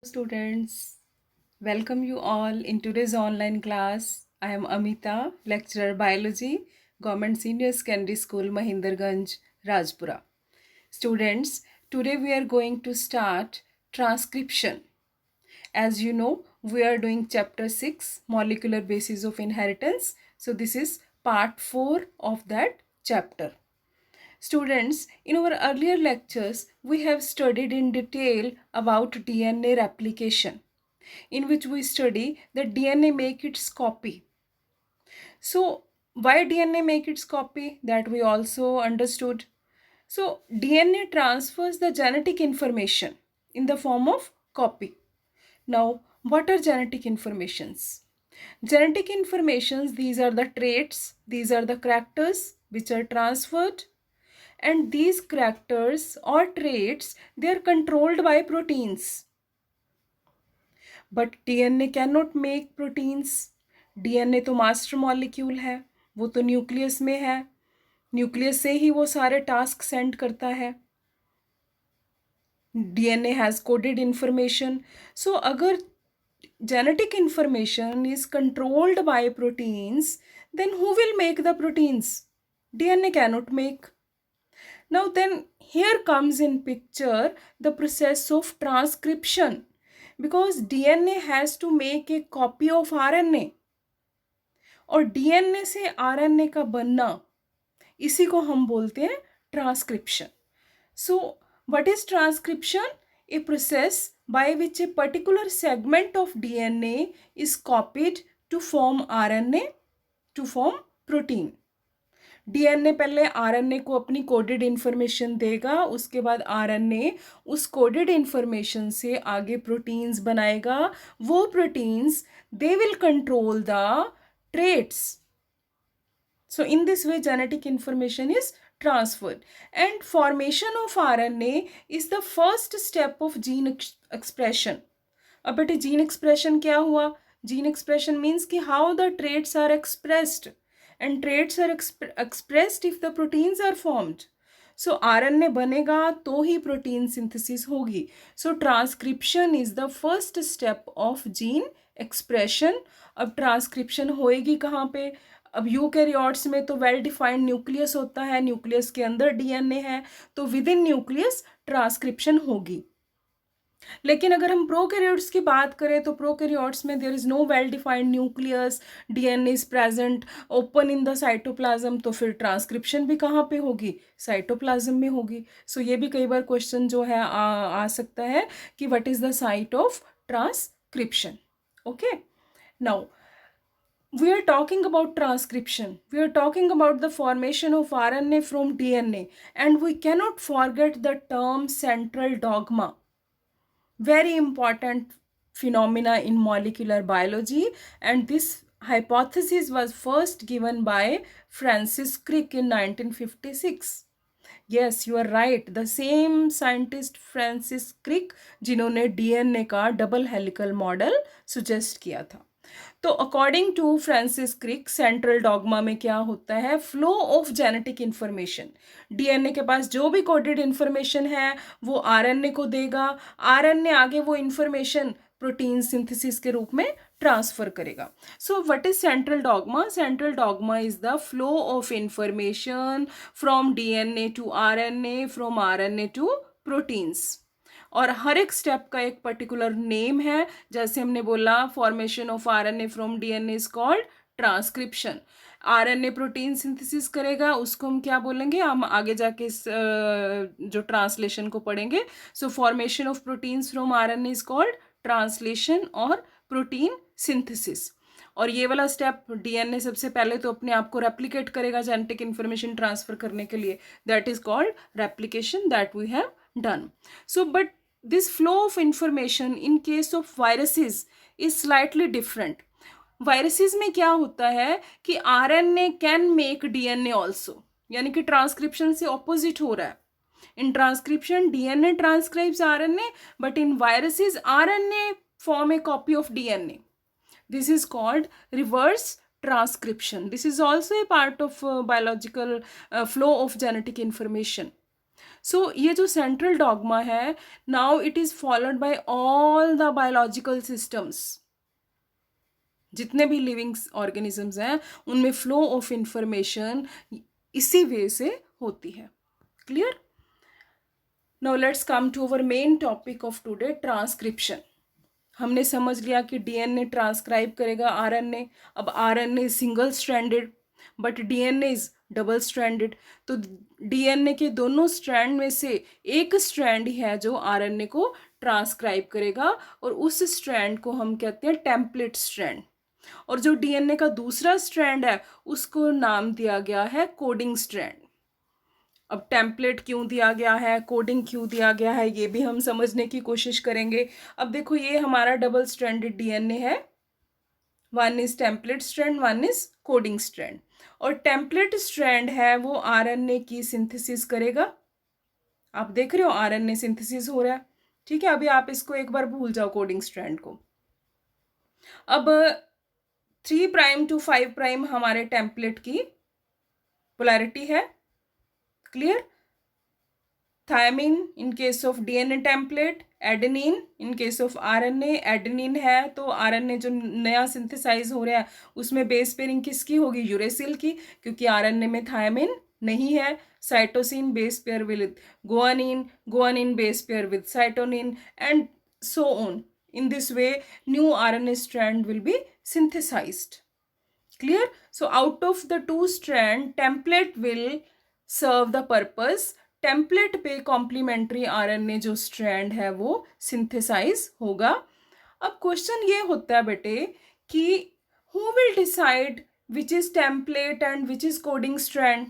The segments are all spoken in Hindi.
Students, welcome you all in today's online class. I am Amita, lecturer biology, Government Senior Secondary School, Mahinderganj, Rajpura. Students, today we are going to start transcription. As you know, we are doing chapter 6, molecular basis of inheritance. So this is part 4 of that chapter. Students, in our earlier lectures, we have studied in detail about DNA replication, in which we study that DNA make its copy. So, why DNA make its copy? That we also understood. So, DNA transfers the genetic information in the form of copy. Now, what are genetic informations? Genetic informations, these are the traits, these are the characters which are transferred, and these characters or traits, they are controlled by proteins. But DNA can not make proteins. DNA तो मास्टर मॉलिक्यूल है, वो तो न्यूक्लियस में है, न्यूक्लियस से ही वो सारे टास्क सेंड करता है. DNA has coded information. So अगर genetic information is controlled by proteins, then who will make the proteins? DNA cannot make. Now then here comes in picture the process of transcription, because DNA has to make a copy of RNA, और DNA से RNA का बनना, इसी को हम बोलते हैं transcription. So what is transcription? A process by which a particular segment of DNA is copied to form RNA, to form protein. DNA पहले आरएनए को अपनी कोडेड इंफॉर्मेशन देगा, उसके बाद आरएनए उस कोडेड इंफॉर्मेशन से आगे प्रोटीन्स बनाएगा. वो proteins they will control the traits. So in this way genetic information is transferred, and formation of RNA is the first step of gene expression. अब बेटे gene expression क्या हुआ? Gene expression means कि how the traits are expressed, and traits are expressed if the proteins are formed. So RNA बनेगा तो ही protein synthesis होगी. So transcription is the first step of gene expression. अब transcription होएगी कहाँ पे? अब यूकैरियोट्स में तो वेल डिफाइंड न्यूक्लियस होता है, न्यूक्लियस के अंदर डीएनए है, तो विद इन न्यूक्लियस ट्रांसक्रिप्शन होगी. लेकिन अगर हम प्रोकैरियोट्स की बात करें तो प्रोकैरियोट्स में there is no well defined nucleus, DNA is present open in the cytoplasm, तो फिर ट्रांसक्रिप्शन भी कहाँ पे होगी? साइटोप्लाज्म में होगी. सो ये भी कई बार क्वेश्चन जो है आ सकता है कि what is the site of transcription. Okay, now we are talking about transcription. We are talking about the formation of RNA from DNA, and we cannot forget the term central dogma. Very important phenomena in molecular biology, and this hypothesis was first given by Francis Crick in 1956. Yes, you are right. The same scientist Francis Crick जिन्होंने DNA का डबल हेलिकल मॉडल सुजेस्ट किया था. तो according to Francis Crick central dogma में क्या होता है? Flow of genetic information. DNA के पास जो भी कोडेड इंफॉर्मेशन है वो आरएनए को देगा, आरएनए आगे वो इंफॉर्मेशन प्रोटीन सिंथेसिस के रूप में ट्रांसफर करेगा. So what is central dogma? Central dogma is the flow of information from DNA to RNA, from RNA to proteins, और हर एक स्टेप का एक पर्टिकुलर नेम है. जैसे हमने बोला formation of RNA from DNA is called transcription. RNA protein synthesis करेगा, उसको हम क्या बोलेंगे? हम आगे जाके इस जो ट्रांसलेशन को पढ़ेंगे. सो formation of proteins from RNA is called translation और प्रोटीन सिंथेसिस. और ये वाला स्टेप डीएनए सबसे पहले तो अपने आप को रेप्लिकेट करेगा जेनेटिक इन्फॉर्मेशन ट्रांसफर करने के लिए. That is called replication, that we have done. So but this flow of information in case of viruses is slightly different. Viruses में क्या होता है कि RNA can make DNA also, यानी कि ट्रांसक्रिप्शन से ऑपोजिट हो रहा है. In transcription DNA transcribes RNA, but in viruses RNA form a copy of DNA. This is called reverse transcription. This is also a part of biological flow of genetic information. सो ये जो सेंट्रल डॉगमा है, now it is followed by all the biological systems. जितने भी लिविंग ऑर्गेनिजम्स हैं उनमें फ्लो ऑफ इंफॉर्मेशन इसी वे से होती है। Clear? Now let's come to our main topic of today, transcription. हमने समझ लिया कि डीएनए ट्रांसक्राइब करेगा आरएनए। अब RNA single stranded but DNA is double stranded. तो डीएनए के दोनों स्ट्रैंड में से एक स्ट्रैंड ही है जो आरएनए को ट्रांसक्राइब करेगा, और उस स्ट्रैंड को हम कहते हैं टेम्पलेट स्ट्रैंड। और जो डीएनए का दूसरा स्ट्रैंड है उसको नाम दिया गया है कोडिंग स्ट्रैंड। अब टेम्पलेट क्यों दिया गया है, कोडिंग क्यों दिया गया है, ये भी हम समझने की कोशिश करेंगे। अब देखो, ये हमारा डबल स्ट्रैंडेड डीएनए है। One is template strand, one is coding strand. और टेम्पलेट स्ट्रैंड है वो आरएनए की सिंथेसिस करेगा। आप देख रहे हो आरएनए सिंथेसिस हो रहा है, ठीक है। अभी आप इसको एक बार भूल जाओ कोडिंग स्ट्रैंड को। अब 3' to 5' हमारे टेम्पलेट की पोलैरिटी है। Clear? Thymine in case of DNA template, adenine in case of RNA. Adenine है तो आरएनए जो नया सिंथेसाइज हो रहा है उसमें बेस पेयरिंग किसकी होगी, यूरेसिल की, क्योंकि आरएनए में थायमिन नहीं है। Cytosine base pair with guanine, guanine base pair with cytosine, and so on. In this way, new RNA strand will be synthesized. Clear? So out of the two strand, template will serve the purpose. Template पे कॉम्प्लीमेंट्री आरएनए जो स्ट्रैंड है वो सिंथेसाइज होगा। अब क्वेश्चन ये होता है बेटे कि who will decide which is template and which is coding strand?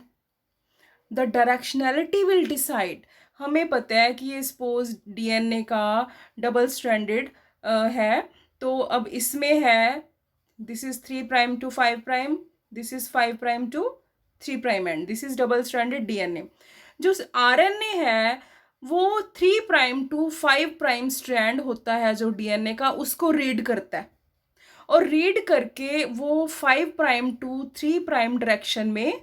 The directionality will decide. हमें पता है कि ये सपोज डीएनए का डबल स्ट्रैंडेड है, तो अब इसमें है this is 3' to 5', this is 5' to 3' and this is double stranded DNA. जो आरएनए है वो 3' to 5' स्ट्रैंड होता है जो डीएनए का, उसको रीड करता है, और रीड करके वो 5' to 3' डायरेक्शन में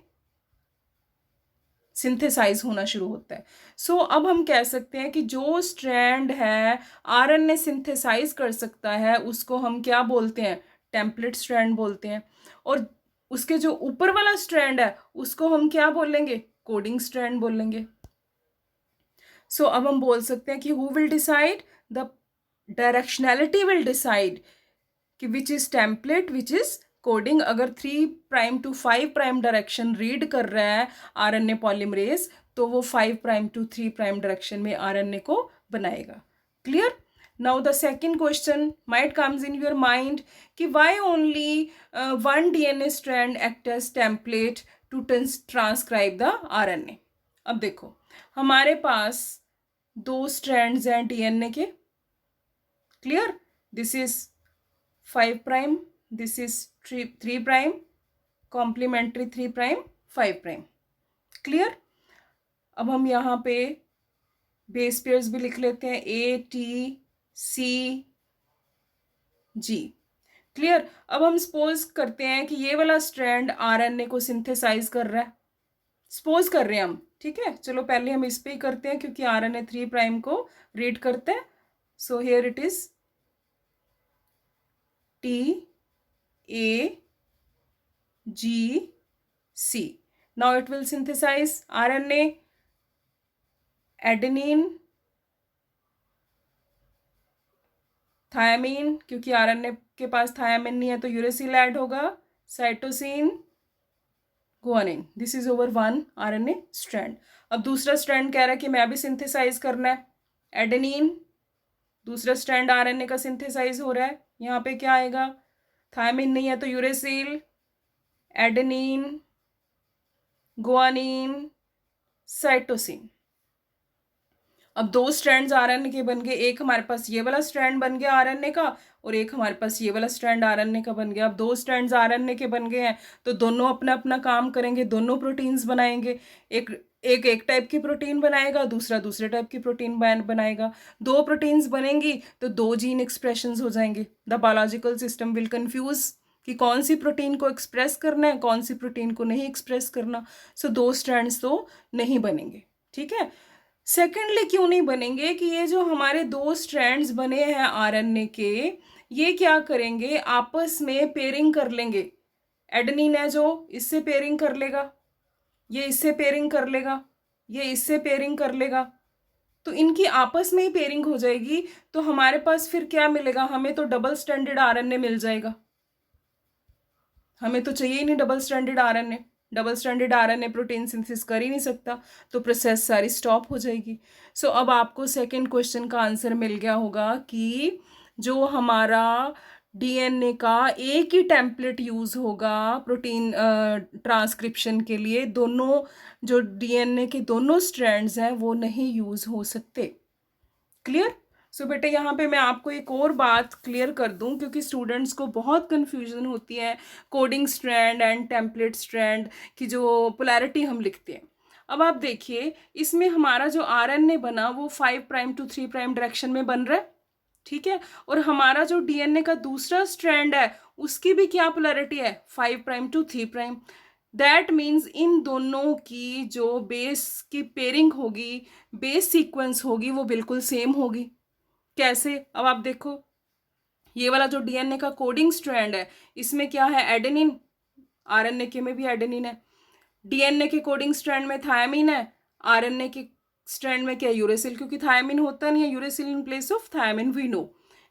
सिंथेसाइज होना शुरू होता है। सो अब हम कह सकते हैं कि जो स्ट्रैंड है आरएनए सिंथेसाइज कर सकता है उसको हम क्या बोलते हैं, टेम्पलेट स्ट्रैंड बोलते हैं। और उसके जो ऊपर वाला स्ट्रैंड है उसको हम क्या बोलेंगे, कोडिंग स्ट्रैंड बोलेंगे। सो अब हम बोल सकते हैं कि who will decide, the directionality will decide कि which is template which is coding. अगर 3' to 5' डायरेक्शन रीड कर रहा है आरएनए पॉलीमरेज तो वो 5' to 3' डायरेक्शन में आरएनए को बनाएगा। Clear? Now the second question might comes in your mind कि why only one DNA strand act as template to transcribe the RNA. अब देखो, हमारे पास दो स्ट्रैंड्स हैं डीएनए के। Clear? This is 5', this is 3', complementary 3', 5'। Clear? अब हम यहाँ पे बेस पेयर्स भी लिख लेते हैं, A T C ji. Clear? अब हम सपोज करते हैं कि ये वाला स्ट्रैंड आरएनए को सिंथेसाइज कर रहा है, सपोज कर रहे हैं हम, ठीक है। चलो पहले हम इस पे ही करते हैं क्योंकि आरएनए 3' को रीड करते हैं। So here it is T A G C. Now it will synthesize RNA, adenine, thymine, क्योंकि आरएनए के पास थायमीन नहीं है तो यूरेसिल ऐड होगा, cytosine, guanine. This is over one RNA strand. अब दूसरा स्ट्रैंड कह रहा है कि मैं भी सिंथेसाइज करना है, एडेनिन। दूसरा स्ट्रैंड आरएनए का सिंथेसाइज हो रहा है, यहाँ पे क्या आएगा, थायमीन नहीं है तो यूरेसिल, एडेनिन, गुआनिन, साइटोसिन। अब दो स्ट्रैंड्स आरएनए के बन गए, एक हमारे पास ये वाला स्ट्रैंड बन गया आरएनए का और एक हमारे पास ये वाला स्ट्रैंड आरएनए का बन गया। अब दो स्ट्रैंड्स आरएनए के बन गए हैं तो दोनों अपना अपना काम करेंगे, दोनों प्रोटीन्स बनाएंगे। एक टाइप की प्रोटीन बनाएगा, दूसरा दूसरे टाइप की प्रोटीन बनाएगा। दो प्रोटीन्स बनेंगी तो दो जीन एक्सप्रेशंस हो जाएंगे। The biological system will confuse कि कौन सी प्रोटीन को एक्सप्रेस करना है, कौन सी प्रोटीन को नहीं एक्सप्रेस करना। सो दो स्ट्रैंड्स तो नहीं बनेंगे, ठीक है। सेकेंडली क्यों नहीं बनेंगे कि ये जो हमारे दो स्ट्रैंड्स बने हैं आरएनए के, ये क्या करेंगे, आपस में पेयरिंग कर लेंगे। एडेनिन है जो इससे पेयरिंग कर लेगा, ये इससे पेयरिंग कर लेगा, ये इससे पेयरिंग कर लेगा, तो इनकी आपस में ही पेयरिंग हो जाएगी। तो हमारे पास फिर क्या मिलेगा, हमें तो डबल स्ट्रैंडेड आरएनए मिल जाएगा। हमें तो चाहिए ही नहीं double stranded RNA. Double stranded RNA protein synthesis कर ही नहीं सकता, तो प्रोसेस सारी स्टॉप हो जाएगी। सो अब आपको सेकंड क्वेश्चन का आंसर मिल गया होगा कि जो हमारा डीएनए का एक ही टेम्पलेट यूज होगा प्रोटीन ट्रांसक्रिप्शन के लिए, दोनों जो डीएनए के दोनों स्ट्रैंड्स हैं वो नहीं यूज हो सकते। क्लियर? सो बेटे यहाँ पे मैं आपको एक और बात क्लियर कर दूं, क्योंकि स्टूडेंट्स को बहुत कन्फ्यूजन होती है coding strand and template strand की जो पोलैरिटी हम लिखते हैं। अब आप देखिए, इसमें हमारा जो आरएनए बना वो 5' to 3' डायरेक्शन में बन रहा है, ठीक है। और हमारा जो डीएनए का दूसरा स्ट्रैंड है उसकी भी क्या पोलैरिटी है, 5' to 3'। दैट मीन्स इन दोनों की जो बेस की पेयरिंग होगी, बेस सीक्वेंस होगी, वो बिल्कुल सेम होगी। कैसे? अब आप देखो, ये वाला जो डीएनए का कोडिंग स्ट्रैंड है इसमें क्या है, एडेनिन। आरएनए के में भी एडेनिन है। डीएनए के कोडिंग स्ट्रैंड में थायमिन है, आरएनए के स्ट्रैंड में क्या, यूरेसिल, क्योंकि थायमिन होता नहीं है, uracil in place of thymine we know,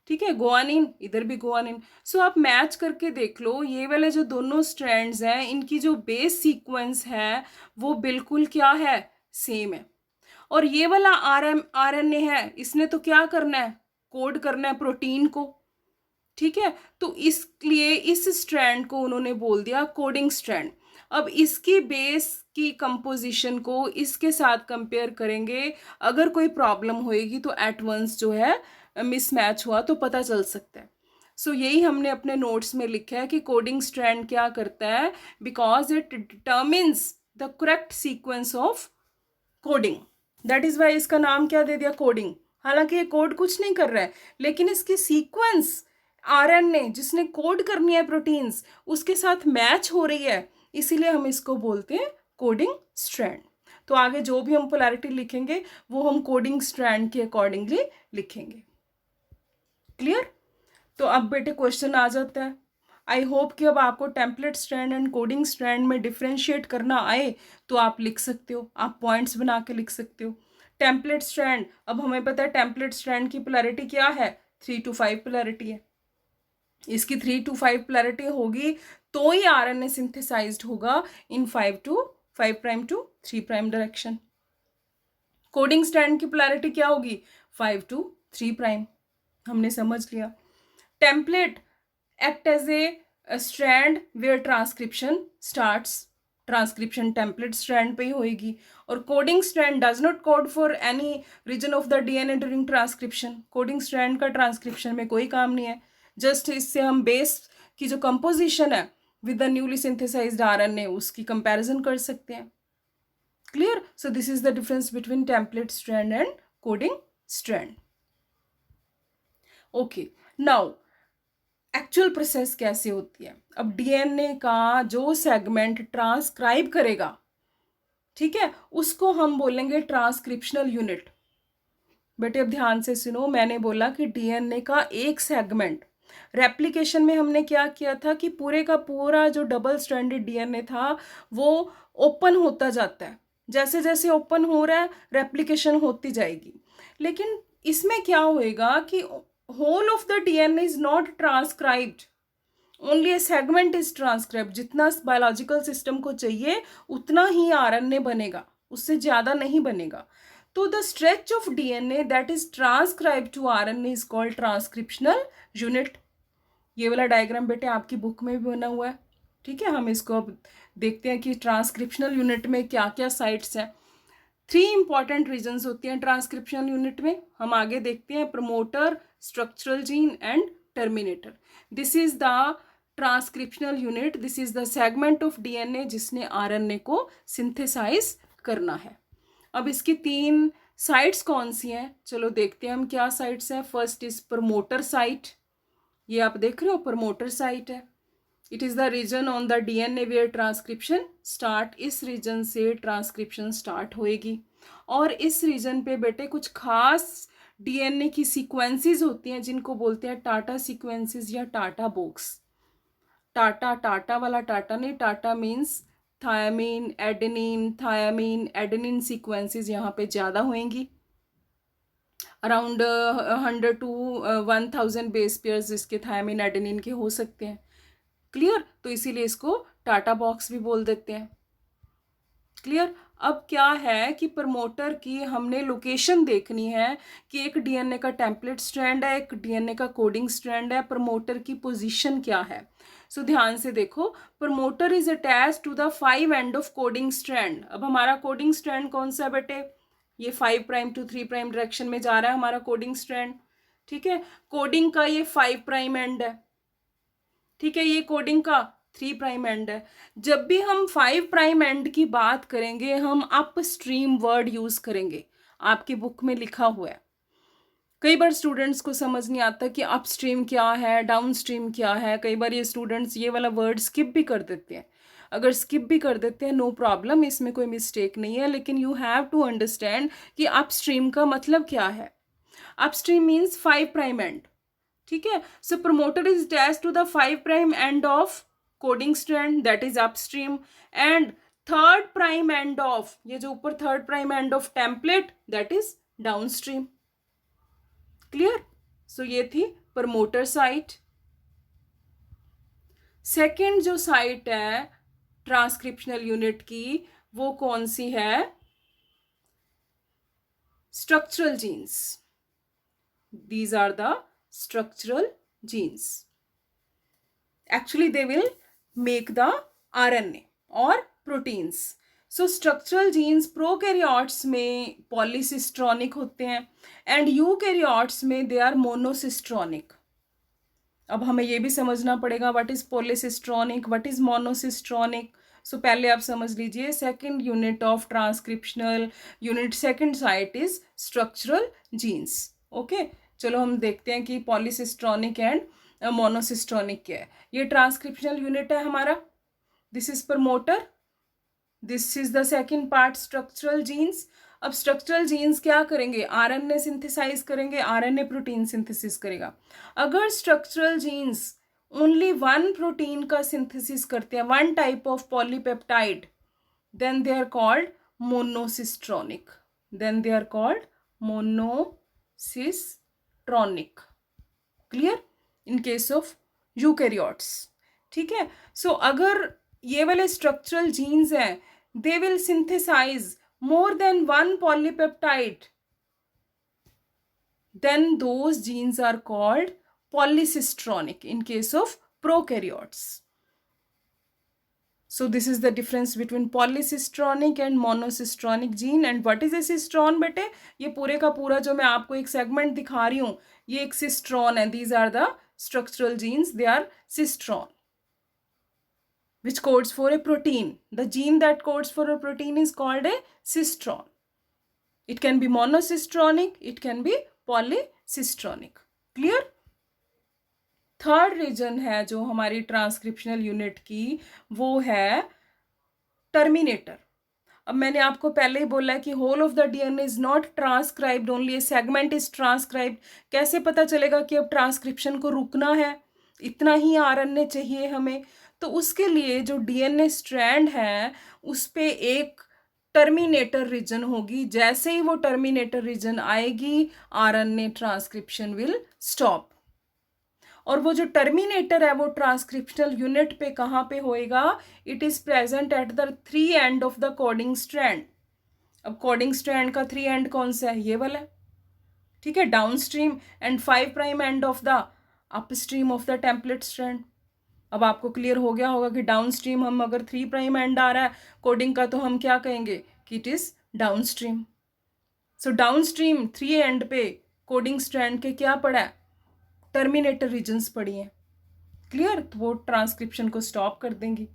ठीक है। गुआनिन, इधर भी गुआनिन। सो आप मैच करके देख लो, ये वाले जो दोनों स्ट्रैंड्स हैं इनकी जो बेस सीक्वेंस है वो बिल्कुल क्या है, सेम है। और ये वाला आरएनए है, इसने तो क्या करना है, कोड करना है प्रोटीन को, ठीक है। तो इसलिए इस स्ट्रैंड को उन्होंने बोल दिया कोडिंग स्ट्रैंड। अब इसकी बेस की कंपोजिशन को इसके साथ कंपेयर करेंगे, अगर कोई प्रॉब्लम होएगी तो एट वंस जो है मिसमैच हुआ तो पता चल सकता है। सो यही हमने अपने नोट्स में लिखा है कि कोडिंग स्ट्रैंड क्या करता है, because it determines the correct sequence of coding. That is why इसका नाम क्या दे दिया, कोडिंग। हालांकि ये कोड कुछ नहीं कर रहा है, लेकिन इसकी सीक्वेंस आरएनए जिसने कोड करनी है प्रोटीन्स उसके साथ मैच हो रही है, इसीलिए हम इसको बोलते हैं कोडिंग स्ट्रैंड। तो आगे जो भी हम पोलैरिटी लिखेंगे वो हम कोडिंग स्ट्रैंड के अकॉर्डिंगली लिखेंगे। क्लियर? तो अब बेटे क्वेश्चन आ जाता है। आई होप कि अब आपको template strand and coding strand में डिफ्रेंशिएट करना आए तो आप लिख सकते हो, आप पॉइंट्स बना के लिख सकते हो। टेम्पलेट स्ट्रैंड, अब हमें पता है टेम्पलेट स्ट्रैंड की पोलैरिटी क्या है, 3 to 5 पोलैरिटी है। इसकी 3 to 5 पोलैरिटी होगी तो ही आरएनए सिंथेसाइज्ड होगा in 5 to 3' direction. Coding strand की पोलैरिटी क्या होगी, 5 to 3'। हमने समझ लिया। Template act as a strand where transcription starts, transcription template strand पे ही होएगी। और coding strand does not code for any region of the DNA during transcription. Coding strand का ट्रांसक्रिप्शन में कोई काम नहीं है, जस्ट इससे हम बेस की जो कंपोजिशन है with the newly synthesized RNA उसकी कंपैरिजन कर सकते हैं। Clear? So this is the difference between template strand and coding strand. Okay, now actual process कैसे होती है। अब डीएनए का जो सेगमेंट ट्रांसक्राइब करेगा, ठीक है, उसको हम बोलेंगे ट्रांसक्रिप्शनल यूनिट। बेटे अब ध्यान से सुनो, मैंने बोला कि डीएनए का एक सेगमेंट, रेप्लिकेशन में हमने क्या किया था कि पूरे का पूरा जो डबल स्ट्रैंडेड डीएनए था वो ओपन होता जाता है, जैसे जैसे ओपन हो रहा है रेप्लिकेशन होती जाएगी। लेकिन इसमें क्या होएगा कि whole of the DNA is not transcribed, only a segment is transcribed। जितना बायोलॉजिकल सिस्टम को चाहिए उतना ही आरएनए बनेगा, उससे ज़्यादा नहीं बनेगा। तो the stretch of DNA that is transcribe to RNA is called transcriptional unit. ये वाला डायग्राम बेटे आपकी बुक में भी बना हुआ है, ठीक है। हम इसको अब देखते हैं कि ट्रांसक्रिप्शनल यूनिट में क्या क्या साइट्स हैं। 3 इंपॉर्टेंट रीजन्स होती हैं ट्रांसक्रिप्शन यूनिट में, हम आगे देखते हैं। Promoter, structural gene and terminator. This is the transcriptional unit, this is the segment of DNA जिसने आरएनए को सिंथेसाइज करना है। अब इसकी 3 साइट्स कौन सी हैं, चलो देखते हैं हम क्या साइट्स हैं। फर्स्ट इज प्रमोटर साइट, ये आप देख रहे हो प्रमोटर साइट है। It is the region on the DNA where transcription start, इस रीजन से ट्रांसक्रिप्शन स्टार्ट होएगी। और इस रीजन पे बेटे कुछ खास डीएनए की सीक्वेंसेस होती हैं जिनको बोलते हैं टाटा सीक्वेंसेस या टाटा बॉक्स। टाटा टाटा वाला टाटा नहीं, Tata means thiamine adenine sequences यहाँ पे ज़्यादा होंगी, अराउंड 100 to 1000 बेस पेयर्स इसके थायामीन एडेनिन के हो सकते हैं। क्लियर? तो इसीलिए इसको टाटा बॉक्स भी बोल देते हैं। क्लियर? अब क्या है कि प्रमोटर की हमने लोकेशन देखनी है कि एक डीएनए का टेम्पलेट स्ट्रैंड है, एक डीएनए का कोडिंग स्ट्रैंड है, प्रमोटर की पोजीशन क्या है। सो ध्यान से देखो, promoter is attach to the 5 end of coding strand. अब हमारा कोडिंग स्ट्रैंड कौन सा है बेटे? ये 5 प्राइम टू 3 प्राइम डायरेक्शन में जा रहा है हमारा कोडिंग स्ट्रैंड। ठीक है, कोडिंग का ये 5 प्राइम एंड है। ठीक है, ये कोडिंग का 3 प्राइम एंड है। जब भी हम 5 प्राइम एंड की बात करेंगे हम अप स्ट्रीम वर्ड यूज करेंगे, आपकी बुक में लिखा हुआ है। कई बार स्टूडेंट्स को समझ नहीं आता कि अप स्ट्रीम क्या है, डाउन स्ट्रीम क्या है। कई बार ये स्टूडेंट्स ये वाला वर्ड स्किप भी कर देते हैं। अगर स्किप भी कर देते हैं नो प्रॉब्लम, इसमें कोई मिस्टेक नहीं है, लेकिन यू हैव टू अंडरस्टैंड कि अप स्ट्रीम का मतलब क्या है। Upstream means 5 prime end. ठीक है, so promoter is attached to the 5 prime end of coding strand, that is upstream, and 3rd prime end of, ये जो ऊपर 3rd prime end of template, that is downstream. Clear? So ये थी प्रमोटर साइट। सेकंड जो साइट है ट्रांसक्रिप्शनल यूनिट की, वो कौन सी है? Structural genes. These are the structural genes. Actually they will make the RNA or proteins. So structural genes prokaryotes में polycistronic होते हैं and eukaryotes में they are monocistronic. अब हमें ये भी समझना पड़ेगा what is polycistronic, what is monocistronic. So पहले आप समझ लीजिए, second unit of transcriptional unit, second site is structural genes. Okay, चलो हम देखते हैं कि पॉलीसिस्ट्रॉनिक एंड मोनोसिस्ट्रॉनिक क्या है। ये ट्रांसक्रिप्शनल यूनिट है हमारा, this is promoter, this is the second part structural genes. अब स्ट्रक्चरल जीन्स क्या करेंगे? आरएनए सिंथेसाइज करेंगे, आरएनए प्रोटीन सिंथेसिस करेगा। अगर स्ट्रक्चरल जीन्स ओनली 1 प्रोटीन का सिंथेसिस करते हैं, 1 type of polypeptide, then they are called monocistronic, then they are called monocistronic. Clear? In case of eukaryotes. ठीक है, सो अगर ये वाले स्ट्रक्चरल जीन्स हैं, they will synthesize more than 1 polypeptide, then those genes are called polycistronic in case of prokaryotes. So this is the difference between polycistronic and monocistronic gene. And what is a cistron बेटे? ये पूरे का पूरा जो मैं आपको एक सेगमेंट दिखा रही हूँ, ये एक cistron है. These are the structural genes. They are cistron, which codes for a protein. The gene that codes for a protein is called a cistron. It can be monocistronic, it can be polycistronic. Clear? Third region है जो हमारी ट्रांसक्रिप्शनल यूनिट की, वो है टर्मिनेटर. अब मैंने आपको पहले ही बोला कि whole of the DNA is not transcribed, only a segment is transcribed. कैसे पता चलेगा कि अब ट्रांसक्रिप्शन को रुकना है, इतना ही आरएनए चाहिए हमें? तो उसके लिए जो डीएनए स्ट्रैंड है उस पे एक टर्मिनेटर रीजन होगी. जैसे ही वो टर्मिनेटर रीजन आएगी, आरएनए ट्रांसक्रिप्शन विल स्टॉप. और वो जो टर्मिनेटर है वो ट्रांसक्रिप्शनल यूनिट पे कहाँ पे होएगा? It is present at the 3 end of the coding strand. अब कोडिंग स्ट्रैंड का 3 एंड कौन सा है? ये वाला. ठीक है, down stream, and 5 prime end of the up stream of the template strand. अब आपको क्लियर हो गया होगा कि डाउन स्ट्रीम हम अगर 3 प्राइम एंड आ रहा है कोडिंग का, तो हम क्या कहेंगे कि it is down stream. So down stream 3 and पे कोडिंग स्ट्रैंड के क्या पड़ा है? टर्मिनेटर रीजन्स पड़ी हैं. क्लियर? तो वो ट्रांसक्रिप्शन को स्टॉप कर देंगी.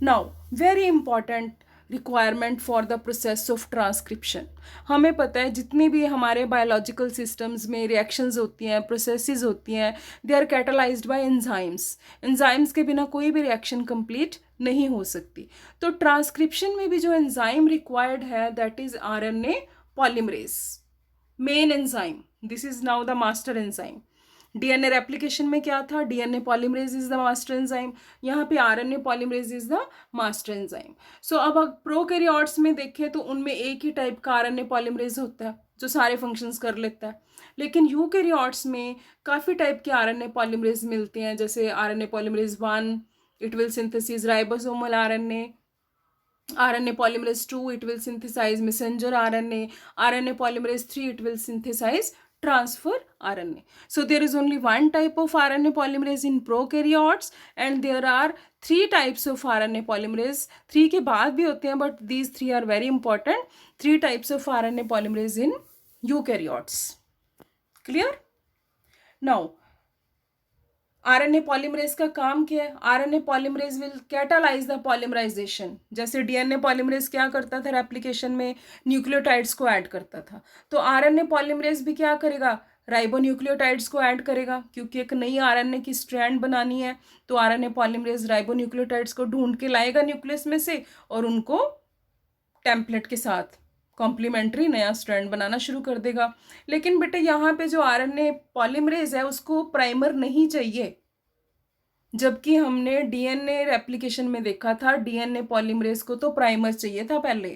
Now very important requirement for the process of transcription. हमें पता है जितनी भी हमारे बायोलॉजिकल सिस्टम्स में रिएक्शंस होती हैं, प्रोसेसेस होती हैं, they are catalyzed by enzymes. Enzymes के बिना कोई भी रिएक्शन कंप्लीट नहीं हो सकती। तो ट्रांसक्रिप्शन में भी जो एंजाइम रिक्वायर्ड है that is RNA polymerase, main enzyme. This is now the master enzyme. DNA replication में क्या था, DNA polymerase is the master enzyme, यहाँ पे RNA polymerase is the master enzyme. So अब प्रोकैरियोट्स में देखें तो उनमें एक ही टाइप का आरएनए पॉलीमरेज होता है जो सारे फंक्शंस कर लेता है, लेकिन यूकैरियोट्स में काफ़ी टाइप के आरएनए पॉलीमरेज मिलते हैं, जैसे RNA polymerase 1 it will synthesis ribosomal RNA, RNA polymerase 2 it will synthesize messenger RNA, RNA polymerase 3 it will synthesize transfer RNA. So there is only one type of RNA polymerase in prokaryotes and there are three types of RNA polymerase. 3 के बाद भी होते हैं but these three are very important. 3 types of RNA polymerase in eukaryotes. Clear? Now RNA polymerase का काम क्या है, RNA polymerase will catalyze the polymerization. जैसे डीएनए पॉलीमरेज क्या करता था रेप्लिकेशन में, न्यूक्लियोटाइड्स को ऐड करता था, तो आरएनए पॉलीमरेज भी क्या करेगा, राइबोन्यूक्लियोटाइड्स को ऐड करेगा, क्योंकि एक नई आरएनए की स्ट्रैंड बनानी है तो आरएनए पॉलीमरेज राइबोन्यूक्लियोटाइड्स को ढूंढ के लाएगा न्यूक्लियस में से और उनको टेम्पलेट के साथ कॉम्प्लीमेंट्री नया स्ट्रैंड बनाना शुरू कर देगा। लेकिन बेटे यहाँ पे जो आरएनए पॉलीमरेज है उसको प्राइमर नहीं चाहिए, जबकि हमने डीएनए रेप्लिकेशन में देखा था डीएनए पॉलीमरेज को तो प्राइमर चाहिए था, पहले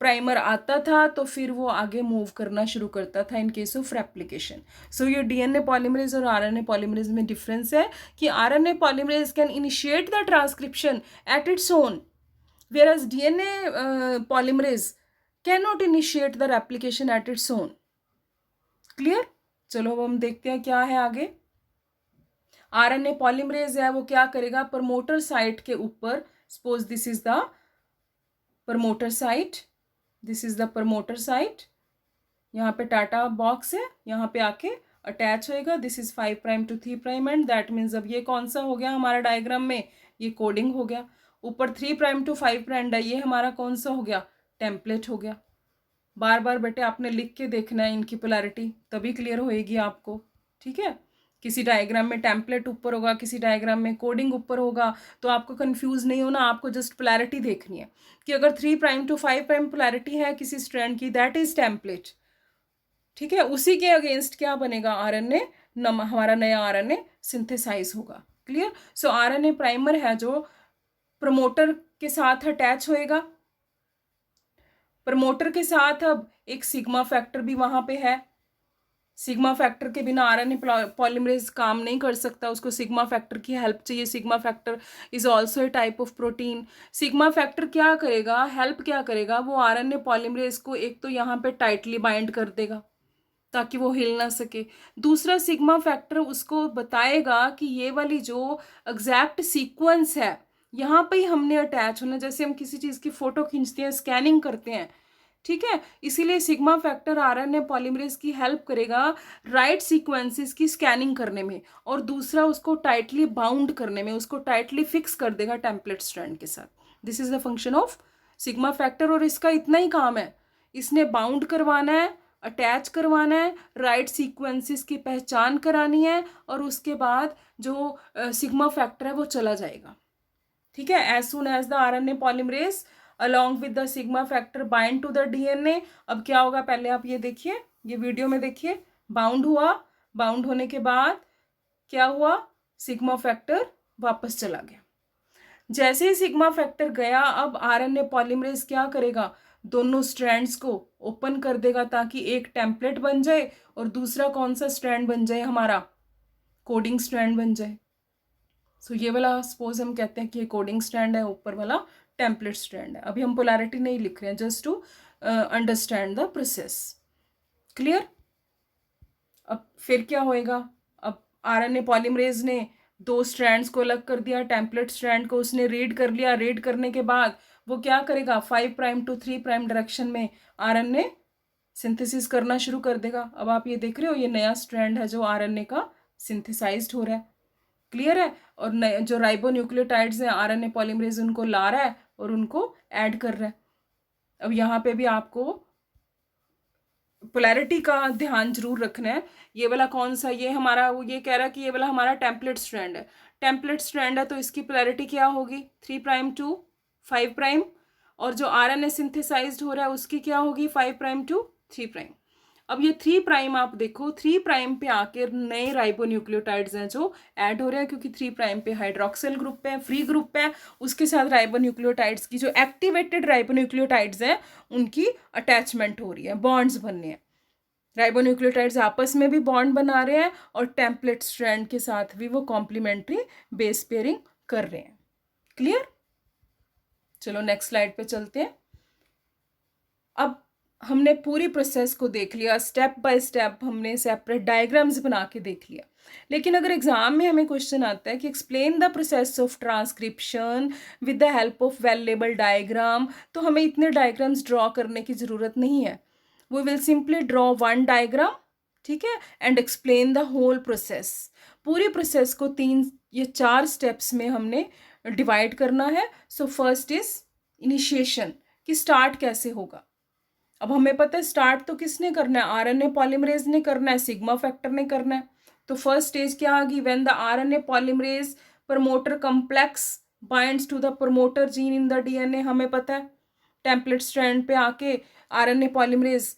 प्राइमर आता था तो फिर वो आगे मूव करना शुरू करता था इन केस ऑफ रेप्लिकेशन। सो ये डीएनए पॉलीमरेज और आरएनए पॉलीमरेज में डिफरेंस है कि RNA polymerase can initiate the transcription at its own, whereas DNA polymerase cannot initiate the replication at its own. Clear? चलो अब हम देखते हैं क्या है आगे। आरएनए पॉलीमरेज है वो क्या करेगा, प्रमोटर साइट के ऊपर, suppose this is the promoter site, this is the promoter site, यहाँ पे टाटा बॉक्स है, यहाँ पे आके अटैच होएगा, this is 5' to 3' and that means अब ये कौन सा हो गया हमारा डायग्राम में, ये कोडिंग हो गया। ऊपर 3' to 5' है, ये हमारा कौन सा हो गया, टेम्पलेट हो गया। बार बार बेटे आपने लिख के देखना है इनकी पोलैरिटी, तभी क्लियर होएगी आपको, ठीक है। किसी डायग्राम में टेम्पलेट ऊपर होगा, किसी डायग्राम में कोडिंग ऊपर होगा, तो आपको कंफ्यूज नहीं होना, आपको जस्ट पोलैरिटी देखनी है कि अगर 3' to 5' पोलैरिटी है किसी स्ट्रैंड की, दैट इज टेम्पलेट, ठीक है। उसी के अगेंस्ट क्या बनेगा, आरएनए हमारा नया आरएनए सिंथेसाइज होगा। क्लियर? सो आरएनए प्राइमर है जो प्रमोटर के साथ अटैच होएगा, प्रमोटर के साथ अब एक सिग्मा फैक्टर भी वहां पे है, सिग्मा फैक्टर के बिना आरएनए पॉलीमरेज काम नहीं कर सकता, उसको सिग्मा फैक्टर की हेल्प चाहिए। Sigma factor is also a type of protein. Sigma factor क्या करेगा, हेल्प क्या करेगा, वो आरएनए पॉलीमरेज को एक तो यहाँ पे टाइटली बाइंड कर देगा ताकि वो हिल ना सके, दूसरा सिग्मा फैक्टर उसको बताएगा कि ये वाली जो एग्जैक्ट सीक्वेंस है यहाँ पे ही हमने अटैच होना, जैसे हम किसी चीज़ की फ़ोटो खींचते हैं, स्कैनिंग करते हैं, ठीक है। इसीलिए सिग्मा फैक्टर आरएनए पॉलीमरेज की हेल्प करेगा राइट सीक्वेंसेस की स्कैनिंग करने में, और दूसरा उसको टाइटली बाउंड करने में, उसको टाइटली फिक्स कर देगा टेम्पलेट स्ट्रैंड के साथ। This is the function of sigma factor, और इसका इतना ही काम है, इसने बाउंड करवाना है, अटैच करवाना है, राइट सीक्वेंसेस की पहचान करानी है, और उसके बाद जो सिग्मा फैक्टर है वो चला जाएगा, ठीक है। As soon as the RNA polymerase along with the sigma factor bind to the DNA, अब क्या होगा पहले आप ये देखिए, ये वीडियो में देखिए, बाउंड हुआ, बाउंड होने के बाद क्या हुआ, सिग्मा फैक्टर वापस चला गया। जैसे ही सिग्मा फैक्टर गया, अब आरएनए पॉलीमरेज क्या करेगा, दोनों स्ट्रैंड्स को ओपन कर देगा ताकि एक टेम्पलेट बन जाए और दूसरा कौन सा स्ट्रैंड बन जाए, हमारा कोडिंग स्ट्रैंड बन जाए। सो ये वाला सपोज हम कहते हैं कि ये कोडिंग स्ट्रैंड है, ऊपर वाला टेम्पलेट स्ट्रैंड है। अभी हम पोलैरिटी नहीं लिख रहे हैं, just to understand the process. Clear? अब फिर क्या होएगा, अब आरएनए पॉलीमरेज ने दो स्ट्रैंड्स को अलग कर दिया, टेम्पलेट स्ट्रैंड को उसने रीड कर लिया, रीड करने के बाद वो क्या करेगा, 5' to 3' डायरेक्शन में आरएनए सिंथेसिस करना शुरू कर देगा। अब आप ये देख रहे हो, ये नया स्ट्रैंड है जो आरएनए का सिंथेसाइज्ड हो रहा है। क्लियर है? और जो राइबोन्यूक्लियोटाइड्स हैं आरएनए पॉलीमरेज उनको ला रहा है और उनको ऐड कर रहा है। अब यहाँ पे भी आपको पोलैरिटी का ध्यान जरूर रखना है। ये वाला कौन सा, ये हमारा, ये कह रहा है कि ये वाला हमारा टेम्पलेट स्ट्रैंड है। टेम्पलेट स्ट्रैंड है तो इसकी पोलैरिटी क्या होगी, 3' टू 5'। और जो आरएनए सिंथेसाइज्ड हो रहा है उसकी क्या होगी, 5' टू 3'। अब ये 3' आप देखो, 3' पे आकर नए राइबोन्यूक्लियोटाइड्स हैं जो ऐड हो रहे हैं, क्योंकि 3' पे हाइड्रोक्सिल ग्रुप है, फ्री ग्रुप है, उसके साथ राइबोन्यूक्लियोटाइड्स की जो एक्टिवेटेड राइबोन्यूक्लियोटाइड्स हैं उनकी अटैचमेंट हो रही है, बॉन्ड्स बनने हैं। राइबोन्यूक्लियोटाइड्स आपस में भी बॉन्ड बना रहे हैं और टेम्पलेट स्ट्रैंड के साथ भी वो कॉम्प्लीमेंट्री बेस पेयरिंग कर रहे हैं। क्लियर? चलो नेक्स्ट स्लाइड पे चलते हैं। अब हमने पूरी प्रोसेस को देख लिया, स्टेप बाय स्टेप हमने सेपरेट डायग्राम्स बना के देख लिया। लेकिन अगर एग्जाम में हमें क्वेश्चन आता है कि explain the process of transcription with the help of well label diagram, तो हमें इतने डायग्राम्स ड्रॉ करने की ज़रूरत नहीं है। We will simply draw one diagram, ठीक है, and explain the whole process. पूरी प्रोसेस को 3 या 4 स्टेप्स में हमने डिवाइड करना है। सो फर्स्ट इज इनिशिएशन, कि स्टार्ट कैसे होगा। अब हमें पता है स्टार्ट तो किसने करना है, आरएनए पॉलीमरेज ने करना है, सिग्मा फैक्टर ने करना है। तो फर्स्ट स्टेज क्या आ गई, when the RNA polymerase promoter complex binds to the promoter gene in the DNA, हमें पता है टेम्पलेट स्ट्रैंड पे आके आरएनए पॉलीमरेज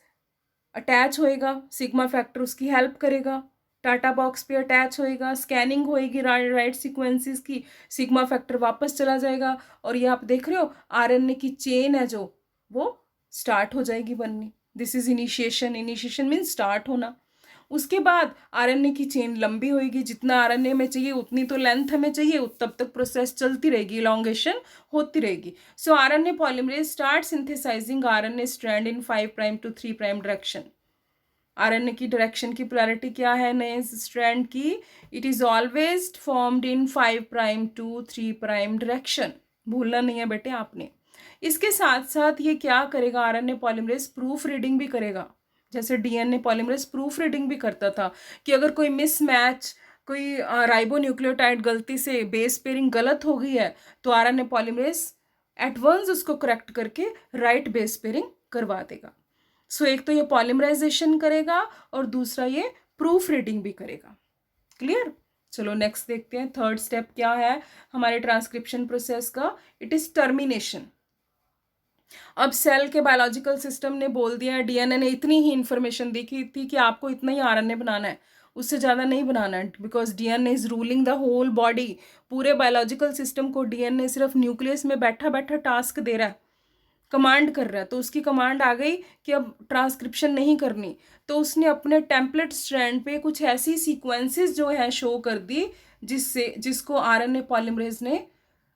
अटैच होएगा, सिग्मा फैक्टर उसकी हेल्प करेगा, टाटा बॉक्स पे अटैच होएगा, स्कैनिंग होएगी राइट सीक्वेंसेस की, सिग्मा फैक्टर वापस चला जाएगा और ये आप देख रहे हो आरएनए की चेन है जो वो स्टार्ट हो जाएगी बननी। This is initiation. Initiation means start होना। उसके बाद आरएनए की चेन लंबी होएगी, जितना आरएनए में चाहिए उतनी तो लेंथ हमें चाहिए, तब तक प्रोसेस चलती रहेगी, इलॉन्गेशन होती रहेगी। So RNA polymerase start synthesizing RNA strand in 5' to 3' direction. RNA की डायरेक्शन की पोलैरिटी क्या है नए स्ट्रैंड की, it is always formed in 5' to 3' direction. भूलना नहीं है बेटे आपने। इसके साथ साथ ये क्या करेगा, आरएनए पॉलीमरेज प्रूफ रीडिंग भी करेगा, जैसे डीएनए पॉलीमरेज प्रूफ रीडिंग भी करता था कि अगर कोई मिसमैच, कोई राइबोन्यूक्लियोटाइड गलती से बेस पेयरिंग गलत हो गई है तो आरएनए पॉलीमरेज एट वंस उसको करेक्ट करके राइट बेस पेयरिंग करवा देगा। सो एक तो ये पॉलीमराइजेशन करेगा और दूसरा ये प्रूफ रीडिंग भी करेगा। क्लियर? चलो नेक्स्ट देखते हैं, थर्ड स्टेप क्या है हमारे ट्रांसक्रिप्शन प्रोसेस का, इट इज टर्मिनेशन। अब सेल के बायोलॉजिकल सिस्टम ने बोल दिया है, डीएनए ने इतनी ही इंफॉर्मेशन दी थी कि आपको इतना ही आरएनए बनाना है, उससे ज़्यादा नहीं बनाना है, because DNA is ruling the whole body. पूरे बायोलॉजिकल सिस्टम को डीएनए सिर्फ न्यूक्लियस में बैठा बैठा टास्क दे रहा है, कमांड कर रहा है। तो उसकी कमांड आ गई कि अब ट्रांसक्रिप्शन नहीं करनी, तो उसने अपने टेम्पलेट स्ट्रैंड पे कुछ ऐसी सीक्वेंसेस जो है शो कर दी जिसको आरएनए पॉलीमरेज ने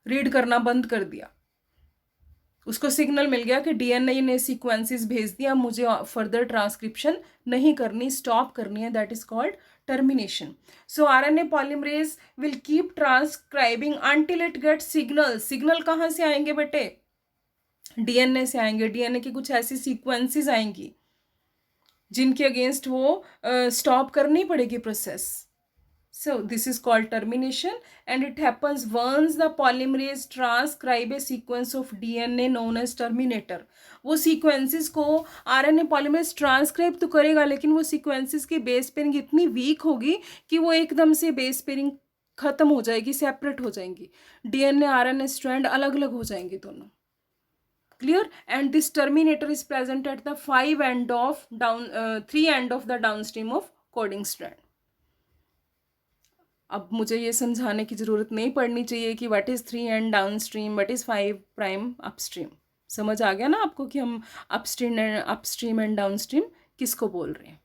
रीड करना बंद कर दिया। उसको सिग्नल मिल गया कि डीएनए ने सीक्वेंसेस भेज दिया, मुझे फर्दर ट्रांसक्रिप्शन नहीं करनी, स्टॉप करनी है, that is called termination. So RNA polymerase will keep transcribing until it get signal. Signal कहाँ से आएंगे बेटे, डीएनए से आएंगे। डीएनए की कुछ ऐसी सीक्वेंसेस आएंगी जिनके अगेंस्ट वो स्टॉप करनी पड़ेगी process. So this is called termination and it happens once the polymerase transcribe a sequence of DNA known as terminator. वो sequences को RNA polymerase transcribe तो करेगा, लेकिन वो sequences की base pairing इतनी weak होगी कि वो एकदम से base pairing खत्म हो जाएगी, separate हो जाएंगी, DNA RNA strand अलग अलग हो जाएंगे दोनों। Clear? And this terminator is present at the 3 end of the downstream of coding strand. अब मुझे ये समझाने की ज़रूरत नहीं पड़नी चाहिए कि what is 3 and down stream, what is 5' upstream. समझ आ गया ना आपको कि हम अपस्ट्रीम एंड डाउन स्ट्रीम किसको बोल रहे हैं।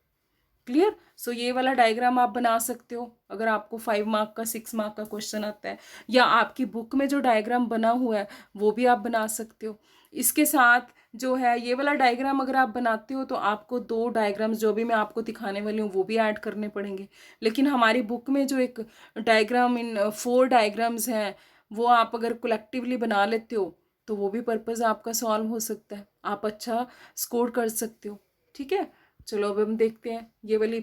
क्लियर? सो ये वाला डायग्राम आप बना सकते हो अगर आपको 5 मार्क का 6 मार्क का क्वेश्चन आता है, या आपकी बुक में जो डायग्राम बना हुआ है वो भी आप बना सकते हो। इसके साथ जो है ये वाला डायग्राम अगर आप बनाते हो तो आपको 2 डायग्राम्स जो भी मैं आपको दिखाने वाली हूँ वो भी ऐड करने पड़ेंगे। लेकिन हमारी बुक में जो एक डायग्राम इन 4 डायग्राम्स हैं वो आप अगर कलेक्टिवली बना लेते हो तो वो भी पर्पज़ आपका सॉल्व हो सकता है, आप अच्छा स्कोर कर सकते हो। ठीक है, चलो अब हम देखते हैं ये वाली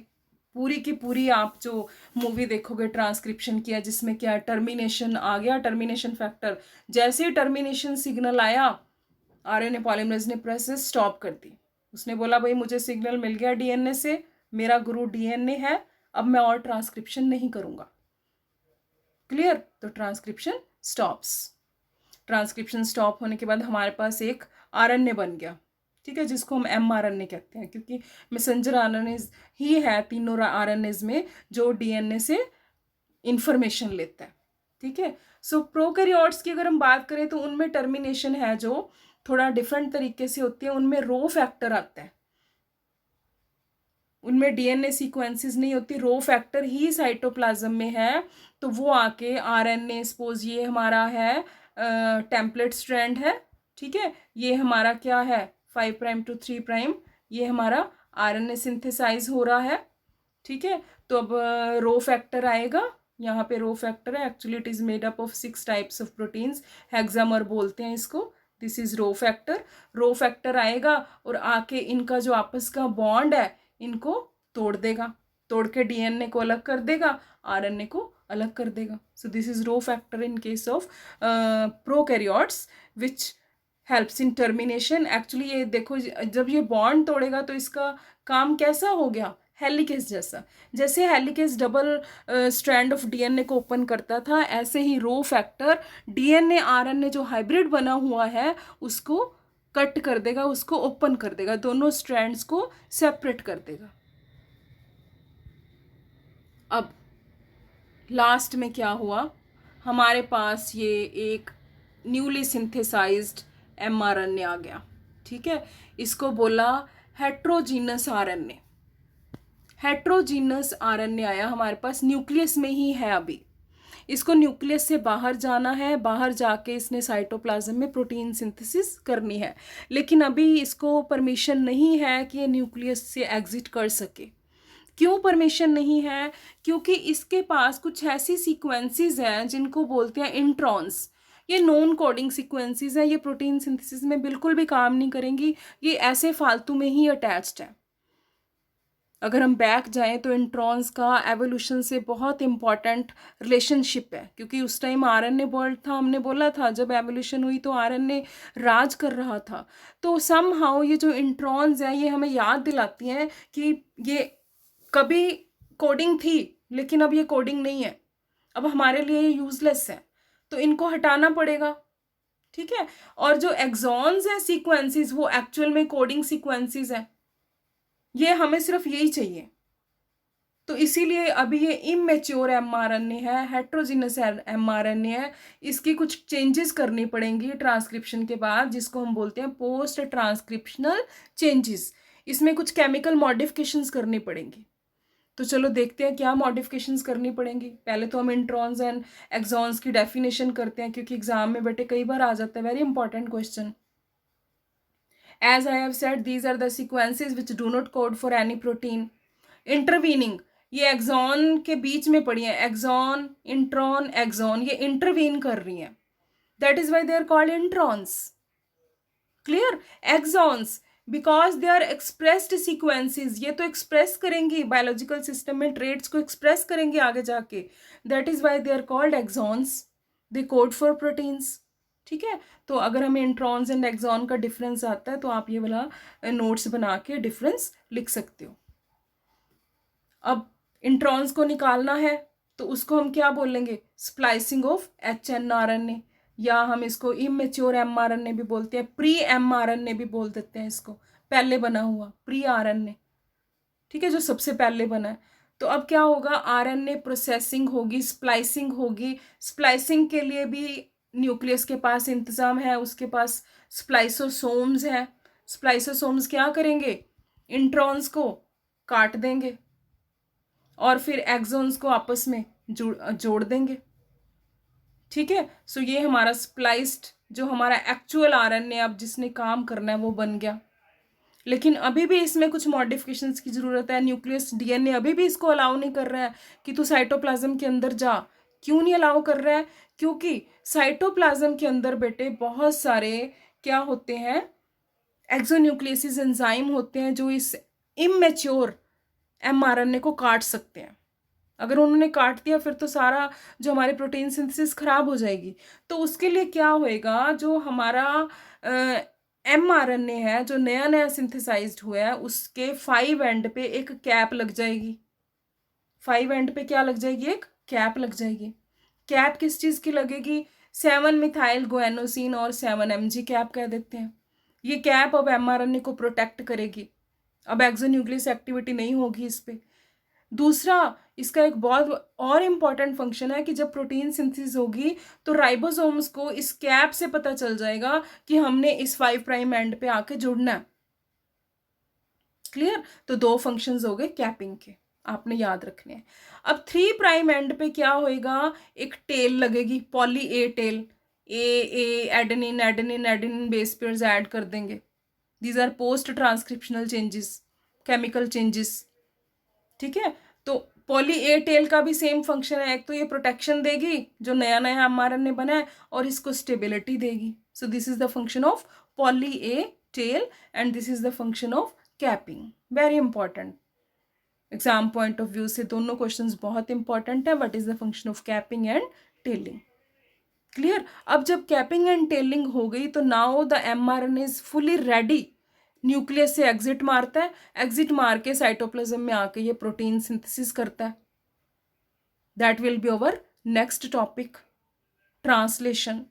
पूरी की पूरी आप जो मूवी देखोगे ट्रांसक्रिप्शन किया, जिसमें क्या टर्मिनेशन आ गया, टर्मिनेशन फैक्टर, जैसे ही टर्मिनेशन सिग्नल आया आरएनए पॉलीमरेज ने प्रोसेस स्टॉप कर दी। उसने बोला भाई मुझे सिग्नल मिल गया डीएनए से, मेरा गुरु डीएनए है, अब मैं और ट्रांसक्रिप्शन नहीं करूँगा। क्लियर? तो ट्रांसक्रिप्शन स्टॉप्स। ट्रांसक्रिप्शन स्टॉप होने के बाद हमारे पास एक आरएनए बन गया, ठीक है, जिसको हम एमआरएनए कहते हैं, क्योंकि मैसेंजर आरएनए ही है तीनों आरएनएज में जो डीएनए से इंफॉर्मेशन लेता है, ठीक है। सो प्रोकैरियोट्स की अगर हम बात करें तो उनमें टर्मिनेशन है जो थोड़ा डिफरेंट तरीके से होती है। उनमें रो फैक्टर आता है, उनमें डीएनए सीक्वेंसेस नहीं होती, रो फैक्टर ही साइटोप्लाज्म में है। तो वो आके आरएनए, सपोज ये हमारा है टेम्पलेट स्ट्रैंड है, ठीक है, ये हमारा क्या है 5 प्राइम टू 3 प्राइम, ये हमारा आरएनए सिंथेसाइज हो रहा है, ठीक है। तो अब रो फैक्टर आएगा, यहाँ पे रो फैक्टर है, actually it is made up of 6 types of proteins, हेक्सामर बोलते हैं इसको, this is rho factor. Rho factor आएगा और आके इनका जो आपस का बॉन्ड है इनको तोड़ देगा, तोड़ के डीएनए को अलग कर देगा, आरएनए को अलग कर देगा। सो this is rho factor in case of prokaryotes which helps in termination. Actually ये देखो, जब ये बॉन्ड तोड़ेगा तो इसका काम कैसा हो गया, हेलिकेज जैसा। जैसे helicase double strand of DNA को ओपन करता था, ऐसे ही रो फैक्टर डीएनए आरएनए जो हाइब्रिड बना हुआ है उसको कट कर देगा, उसको ओपन कर देगा, दोनों स्ट्रैंड्स को सेपरेट कर देगा। अब लास्ट में क्या हुआ, हमारे पास ये एक न्यूली सिंथेसाइज्ड एमआरएनए आ गया, ठीक है, इसको बोला हेट्रोजीनस आरएनए। हेट्रोजीनस आरएनए आया हमारे पास, न्यूक्लियस में ही है अभी, इसको न्यूक्लियस से बाहर जाना है, बाहर जाके इसने साइटोप्लाज्म में प्रोटीन सिंथेसिस करनी है, लेकिन अभी इसको परमिशन नहीं है कि ये न्यूक्लियस से एग्जिट कर सके। क्यों परमिशन नहीं है? क्योंकि इसके पास कुछ ऐसी सीक्वेंसेस हैं जिनको बोलते हैं इंट्रॉन्स। ये नॉन कोडिंग सीक्वेंसेस हैं, ये प्रोटीन सिंथेसिस में बिल्कुल भी काम नहीं करेंगी, ये ऐसे फालतू में ही अटैच्ड है। अगर हम बैक जाएं तो इंट्रॉन्स का एवोल्यूशन से बहुत इंपॉर्टेंट रिलेशनशिप है, क्योंकि उस टाइम आरएनए वर्ल्ड था, हमने बोला था जब एवोल्यूशन हुई तो आरएनए राज कर रहा था। तो सम हाउ ये जो इंट्रॉन्स हैं ये हमें याद दिलाती हैं कि ये कभी कोडिंग थी लेकिन अब ये कोडिंग नहीं है, अब हमारे लिए यूजलेस है, तो इनको हटाना पड़ेगा, ठीक है। और जो एक्सॉन्स हैं सीक्वेंसेस वो एक्चुअल में कोडिंग सीक्वेंसेस हैं, ये हमें सिर्फ यही चाहिए। तो इसीलिए अभी ये इमेच्योर एमआरएनए है, हेट्रोजीनस एमआरएनए है, इसकी कुछ चेंजेस करनी पड़ेंगी ट्रांसक्रिप्शन के बाद, जिसको हम बोलते हैं पोस्ट ट्रांसक्रिप्शनल चेंजेस। इसमें कुछ केमिकल मॉडिफिकेशंस करनी पड़ेंगी। तो चलो देखते हैं क्या मॉडिफिकेशंस करनी पड़ेंगी। पहले तो हम इंट्रॉन्स एंड एक्सॉन्स की डेफिनेशन करते हैं, क्योंकि एग्जाम में बेटे कई बार आ जाता है, very important question. As I have said, these are the sequences which do not code for any protein. Intervening, ये एक्सॉन के बीच में पड़ी है, एक्सॉन, इंट्रॉन, एक्सॉन, ये इंटरवीन कर रही हैं, that is why they are called introns. Clear? Exons because they are expressed sequences, ये तो एक्सप्रेस करेंगी बायोलॉजिकल सिस्टम में, ट्रेड्स को एक्सप्रेस करेंगे आगे जाके, that is why they are called exons, they code for proteins, ठीक है। तो अगर हमें इंट्रॉन्स एंड एक्सॉन का डिफरेंस आता है तो आप ये वाला नोट्स बना के डिफरेंस लिख सकते हो। अब इंट्रॉन्स को निकालना है तो उसको हम क्या बोलेंगे, स्प्लाइसिंग ऑफ HNRNA, या हम इसको इमेच्योर mRNA भी बोलते हैं, प्री mRNA भी बोल देते हैं इसको, पहले बना हुआ प्री RNA, ठीक है, जो सबसे पहले बना है। तो अब क्या होगा, आरएनए प्रोसेसिंग होगी, स्प्लाइसिंग होगी। स्प्लाइसिंग के लिए भी न्यूक्लियस के पास इंतज़ाम है, उसके पास स्प्लाइसोसोम्स हैं। स्प्लाइसोसोम्स क्या करेंगे, इंट्रॉन्स को काट देंगे और फिर एक्सॉन्स को आपस में जोड़ देंगे, ठीक है। सो ये हमारा स्प्लाइस्ड जो हमारा एक्चुअल आरएनए अब जिसने काम करना है वो बन गया। लेकिन अभी भी इसमें कुछ मॉडिफिकेशंस की ज़रूरत है। न्यूक्लियस डीएनए अभी भी इसको अलाउ नहीं कर रहा है कि तू साइटोप्लाज्म के अंदर जा। क्यों नहीं अलाउ कर रहा है? क्योंकि साइटोप्लाज्म के अंदर बेटे बहुत सारे क्या होते हैं, एक्सोन्यूक्लियसिस एंजाइम होते हैं जो इस इमेच्योर एमआरएनए को काट सकते हैं। अगर उन्होंने काट दिया फिर तो सारा जो हमारी प्रोटीन सिंथेसिस खराब हो जाएगी। तो उसके लिए क्या होएगा, जो हमारा mRNA है जो नया नया सिंथेसाइज्ड हुआ है, उसके 5 एंड पे एक कैप लग जाएगी। 5 एंड पे क्या लग जाएगी? एक कैप लग जाएगी। कैप किस चीज की लगेगी? 7 मिथाइल गुएनोसिन और 7 mg कैप कह देते हैं। ये कैप अब mRNA को प्रोटेक्ट करेगी, अब एक्सोन्यूक्लियस एक्टिविटी नहीं होगी इस पे। दूसरा, इसका एक बहुत और इम्पॉर्टेंट फंक्शन है कि जब प्रोटीन सिंथेसिस होगी तो राइबोसोम्स को इस कैप से पता चल जाएगा कि हमने इस 5 प्राइम एंड पे आके जुड़ना है। क्लियर? तो 2 फंक्शंस हो गए कैपिंग के, आपने याद रखने हैं। अब 3 प्राइम एंड पे क्या होएगा? एक टेल लगेगी, poly A tail. A adenine adenine adenine base pairs add कर देंगे। These are post transcriptional changes, chemical changes. ठीक है, तो पॉली ए टेल का भी सेम फंक्शन है। एक तो ये प्रोटेक्शन देगी जो नया नया mRNA बना है, और इसको स्टेबिलिटी देगी। So this is the function of poly A tail and this is the function of capping. Very important, exam point of view से दोनों क्वेश्चंस बहुत इंपॉर्टेंट है। What is the function of capping and tailing? Clear? अब जब कैपिंग एंड टेलिंग हो गई तो now the mRNA is fully ready. Nucleus से एग्जिट मारता है, एग्जिट मार के साइटोप्लाज्म में आके ये प्रोटीन सिंथेसिस करता है। That will be our next topic, translation.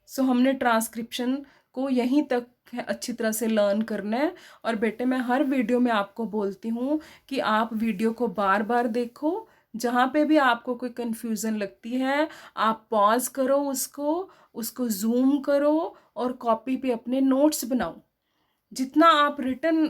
So हमने ट्रांसक्रिप्शन को यहीं तक अच्छी तरह से लर्न करना है। और बेटे, मैं हर वीडियो में आपको बोलती हूँ कि आप वीडियो को बार बार देखो। जहाँ पे भी आपको कोई कन्फ्यूज़न लगती है, आप पॉज करो, उसको जूम करो और कॉपी पे अपने नोट्स बनाओ। जितना आप रिटन